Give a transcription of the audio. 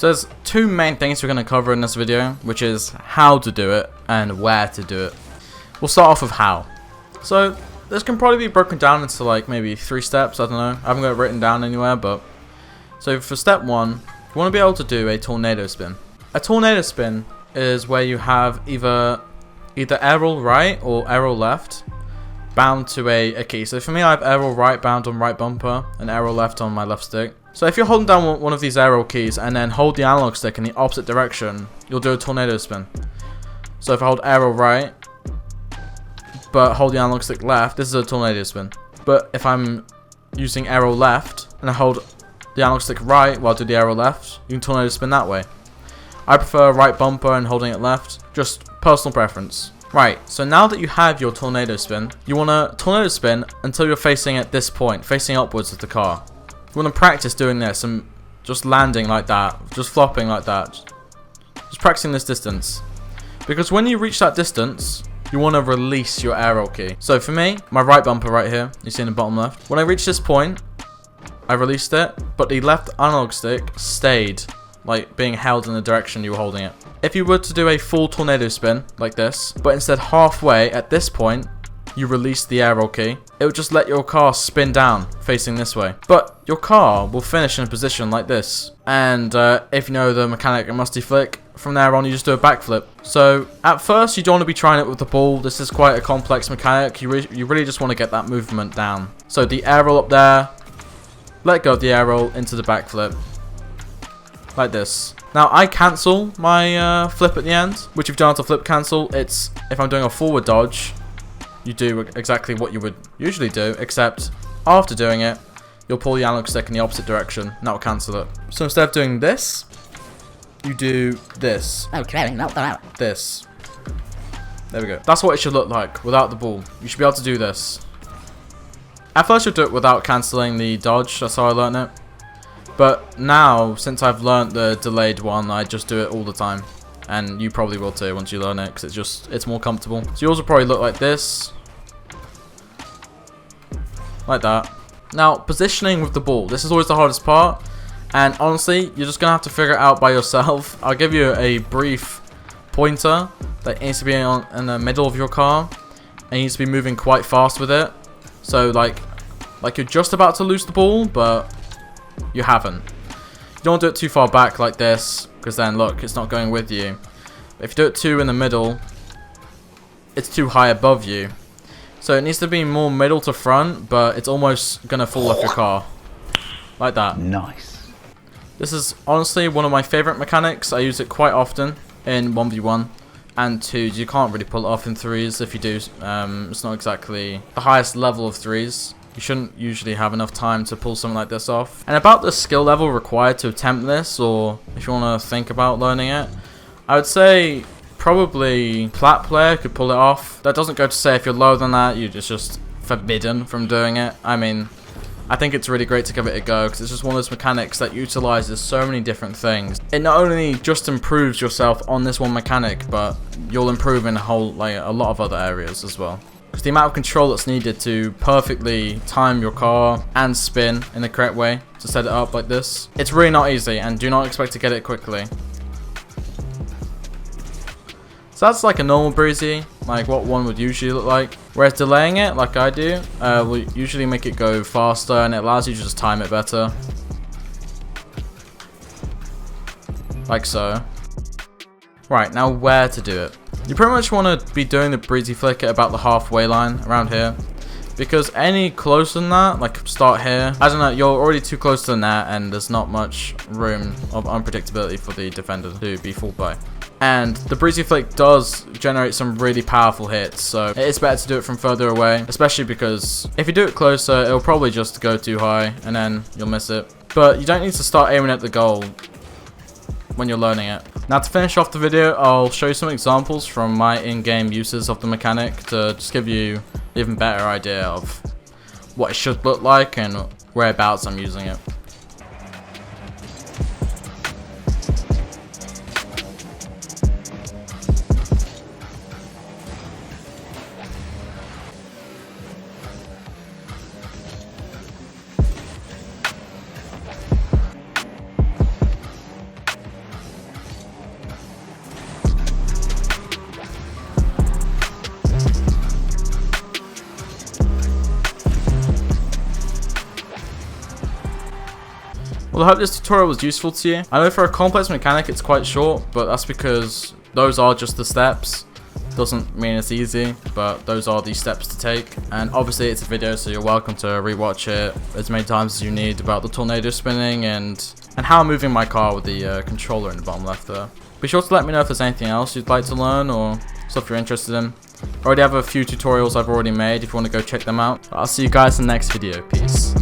So there's two main things we're going to cover in this video, which is how to do it and where to do it. We'll start off with how. So this can probably be broken down into like maybe 3 steps, I don't know. I haven't got it written down anywhere, but... So for step 1, you want to be able to do a tornado spin. A tornado spin is where you have either arrow right or arrow left bound to a key. So for me, I have arrow right bound on right bumper and arrow left on my left stick. So if you're holding down one of these arrow keys and then hold the analog stick in the opposite direction, you'll do a tornado spin. So if I hold arrow right but hold the analog stick left, this is a tornado spin. But if I'm using arrow left and I hold the analog stick right while I do the arrow left, you can tornado spin that way. I prefer right bumper and holding it left, just personal preference. Right, so now that you have your tornado spin, you want to tornado spin until you're facing at this point, facing upwards of the car. You want to practice doing this and just landing like that, just flopping like that. Just practicing this distance. Because when you reach that distance, you want to release your arrow key. So for me, my right bumper right here, you see in the bottom left. When I reach this point, I released it, but the left analog stick stayed, like being held in the direction you were holding it. If you were to do a full tornado spin, like this, but instead halfway at this point, you release the arrow key, it would just let your car spin down, facing this way. But your car will finish in a position like this. And if you know the mechanic at Musty Flick, from there on you just do a backflip. So at first you don't want to be trying it with the ball. This is quite a complex mechanic. You really just want to get that movement down. So the arrow up there, let go of the arrow into the backflip. Like this. Now I cancel my flip at the end, which if you don't have to flip cancel, it's if I'm doing a forward dodge, you do exactly what you would usually do, except after doing it, you'll pull the analog stick in the opposite direction, and that will cancel it. So instead of doing this, you do this. Okay, not that. This. There we go. That's what it should look like without the ball. You should be able to do this. At first you'll do it without cancelling the dodge, that's how I learned it. But now, since I've learnt the delayed one, I just do it all the time. And you probably will too once you learn it, because it's more comfortable. So yours will probably look like this. Like that. Now, positioning with the ball. This is always the hardest part. And honestly, you're just going to have to figure it out by yourself. I'll give you a brief pointer that needs to be in the middle of your car. And you need to be moving quite fast with it. So like you're just about to lose the ball, but you haven't. You don't want to do it too far back like this, because then look, it's not going with you. But if you do it too in the middle, it's too high above you. So it needs to be more middle to front, but it's almost going to fall off your car. Like that. Nice. This is honestly one of my favourite mechanics. I use it quite often in 1v1 and 2s. You can't really pull it off in 3s. If you do, it's not exactly the highest level of 3s. You shouldn't usually have enough time to pull something like this off. And about the skill level required to attempt this, or if you want to think about learning it, I would say probably plat player could pull it off. That doesn't go to say if you're lower than that, you're just forbidden from doing it. I mean, I think it's really great to give it a go, because it's just one of those mechanics that utilizes so many different things. It not only just improves yourself on this one mechanic, but you'll improve in a lot of other areas as well. Because the amount of control that's needed to perfectly time your car and spin in the correct way to set it up like this, it's really not easy, and do not expect to get it quickly. So that's like a normal Breezy, like what one would usually look like. Whereas delaying it, like I do, will usually make it go faster, and it allows you to just time it better. Like so. Right, now where to do it. You pretty much want to be doing the Breezy flick at about the halfway line around here, because any closer than that, like start here, I don't know, you're already too close to the net and there's not much room of unpredictability for the defender to be fooled by. And the Breezy flick does generate some really powerful hits, so it's better to do it from further away, especially because if you do it closer, it'll probably just go too high and then you'll miss it. But you don't need to start aiming at the goal when you're learning it. Now to finish off the video, I'll show you some examples from my in-game uses of the mechanic to just give you an even better idea of what it should look like and whereabouts I'm using it. Well, I hope this tutorial was useful to you. I know for a complex mechanic it's quite short, but that's because those are just the steps. Doesn't mean it's easy, but those are the steps to take. And obviously it's a video, so you're welcome to rewatch it as many times as you need about the tornado spinning and how I'm moving my car with the controller in the bottom left there. Be sure to let me know if there's anything else you'd like to learn or stuff you're interested in. I already have a few tutorials I've already made if you want to go check them out. I'll see you guys in the next video. Peace.